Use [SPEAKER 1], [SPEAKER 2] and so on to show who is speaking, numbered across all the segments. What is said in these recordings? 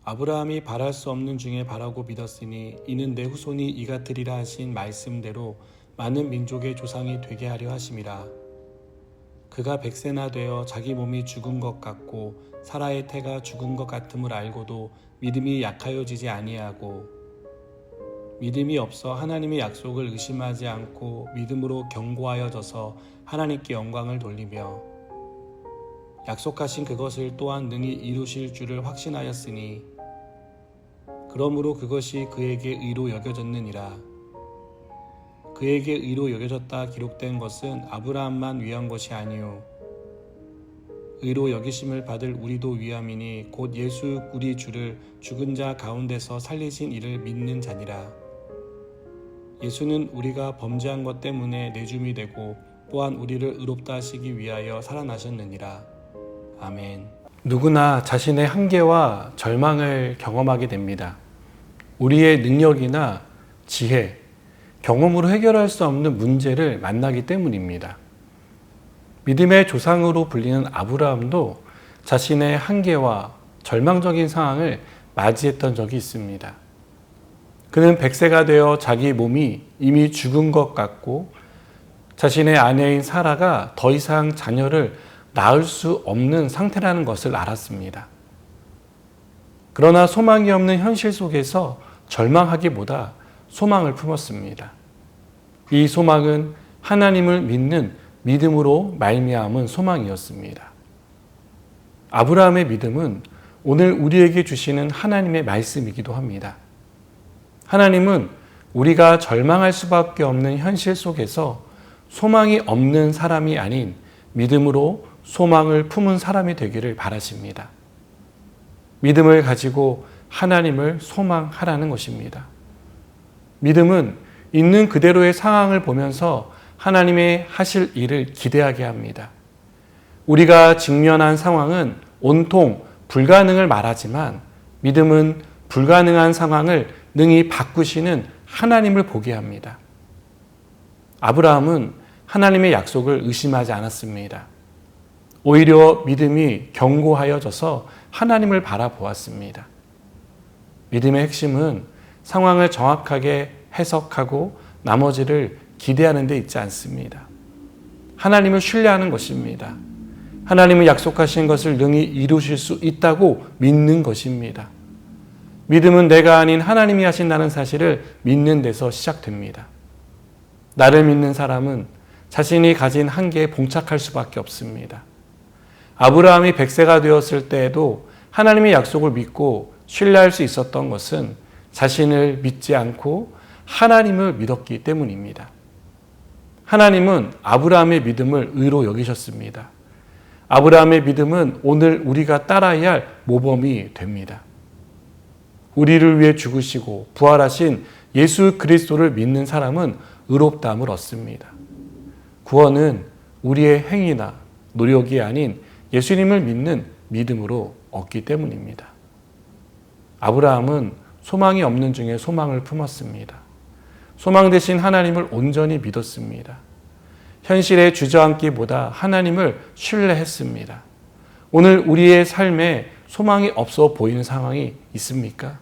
[SPEAKER 1] 아브라함이 바랄 수 없는 중에 바라고 믿었으니 이는 내 후손이 이같으리라 하신 말씀대로 많은 민족의 조상이 되게 하려 하심이라. 그가 100세나 되어 자기 몸이 죽은 것 같고 사라의 태가 죽은 것 같음을 알고도 믿음이 약하여지지 아니하고 믿음이 없어 하나님의 약속을 의심하지 않고 믿음으로 견고하여져서 하나님께 영광을 돌리며 약속하신 그것을 또한 능히 이루실 줄을 확신하였으니 그러므로 그것이 그에게 의로 여겨졌느니라. 그에게 의로 여겨졌다 기록된 것은 아브라함만 위한 것이 아니요 의로 여기심을 받을 우리도 위함이니 곧 예수 우리 주를 죽은 자 가운데서 살리신 이를 믿는 자니라. 예수는 우리가 범죄한 것 때문에 내줌이 되고 또한 우리를 의롭다 하시기 위하여 살아나셨느니라. 아멘. 누구나 자신의 한계와 절망을 경험하게 됩니다. 우리의 능력이나 지혜, 경험으로 해결할 수 없는 문제를 만나기 때문입니다. 믿음의 조상으로 불리는 아브라함도 자신의 한계와 절망적인 상황을 맞이했던 적이 있습니다. 그는 100세가 되어 자기 몸이 이미 죽은 것 같고 자신의 아내인 사라가 더 이상 자녀를 낳을 수 없는 상태라는 것을 알았습니다. 그러나 소망이 없는 현실 속에서 절망하기보다 소망을 품었습니다. 이 소망은 하나님을 믿는 믿음으로 말미암은 소망이었습니다. 아브라함의 믿음은 오늘 우리에게 주시는 하나님의 말씀이기도 합니다. 하나님은 우리가 절망할 수밖에 없는 현실 속에서 소망이 없는 사람이 아닌 믿음으로 소망을 품은 사람이 되기를 바라십니다. 믿음을 가지고 하나님을 소망하라는 것입니다. 믿음은 있는 그대로의 상황을 보면서 하나님의 하실 일을 기대하게 합니다. 우리가 직면한 상황은 온통 불가능을 말하지만 믿음은 불가능한 상황을 능히 바꾸시는 하나님을 보게 합니다. 아브라함은 하나님의 약속을 의심하지 않았습니다. 오히려 믿음이 견고하여져서 하나님을 바라보았습니다. 믿음의 핵심은 상황을 정확하게 해석하고 나머지를 기대하는 데 있지 않습니다. 하나님을 신뢰하는 것입니다. 하나님은 약속하신 것을 능히 이루실 수 있다고 믿는 것입니다. 믿음은 내가 아닌 하나님이 하신다는 사실을 믿는 데서 시작됩니다. 나를 믿는 사람은 자신이 가진 한계에 봉착할 수밖에 없습니다. 아브라함이 100세가 되었을 때에도 하나님의 약속을 믿고 신뢰할 수 있었던 것은 자신을 믿지 않고 하나님을 믿었기 때문입니다. 하나님은 아브라함의 믿음을 의로 여기셨습니다. 아브라함의 믿음은 오늘 우리가 따라야 할 모범이 됩니다. 우리를 위해 죽으시고 부활하신 예수 그리스도를 믿는 사람은 의롭다함을 얻습니다. 구원은 우리의 행위나 노력이 아닌 예수님을 믿는 믿음으로 얻기 때문입니다. 아브라함은 소망이 없는 중에 소망을 품었습니다. 소망 대신 하나님을 온전히 믿었습니다. 현실에 주저앉기보다 하나님을 신뢰했습니다. 오늘 우리의 삶에 소망이 없어 보이는 상황이 있습니까?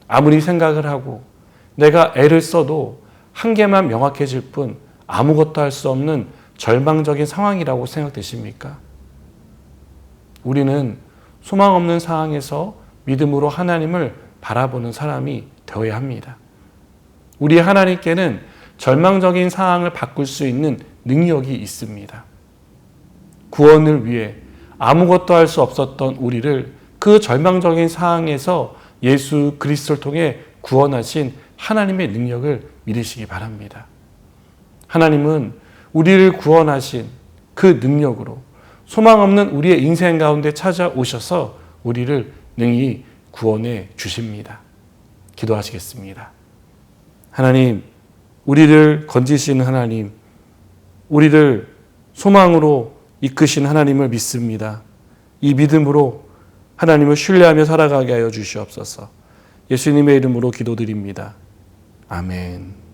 [SPEAKER 1] 아무리 생각을 하고 내가 애를 써도 한계만 명확해질 뿐 아무것도 할 수 없는 절망적인 상황이라고 생각되십니까? 우리는 소망 없는 상황에서 믿음으로 하나님을 바라보는 사람이 되어야 합니다. 우리 하나님께는 절망적인 상황을 바꿀 수 있는 능력이 있습니다. 구원을 위해 아무것도 할 수 없었던 우리를 그 절망적인 상황에서 예수 그리스도를 통해 구원하신 하나님의 능력을 믿으시기 바랍니다. 하나님은 우리를 구원하신 그 능력으로 소망 없는 우리의 인생 가운데 찾아오셔서 우리를 능히 구원해 주십니다. 기도하시겠습니다. 하나님, 우리를 건지시는 하나님, 우리를 소망으로 이끄신 하나님을 믿습니다. 이 믿음으로 하나님을 신뢰하며 살아가게 하여 주시옵소서. 예수님의 이름으로 기도드립니다. 아멘.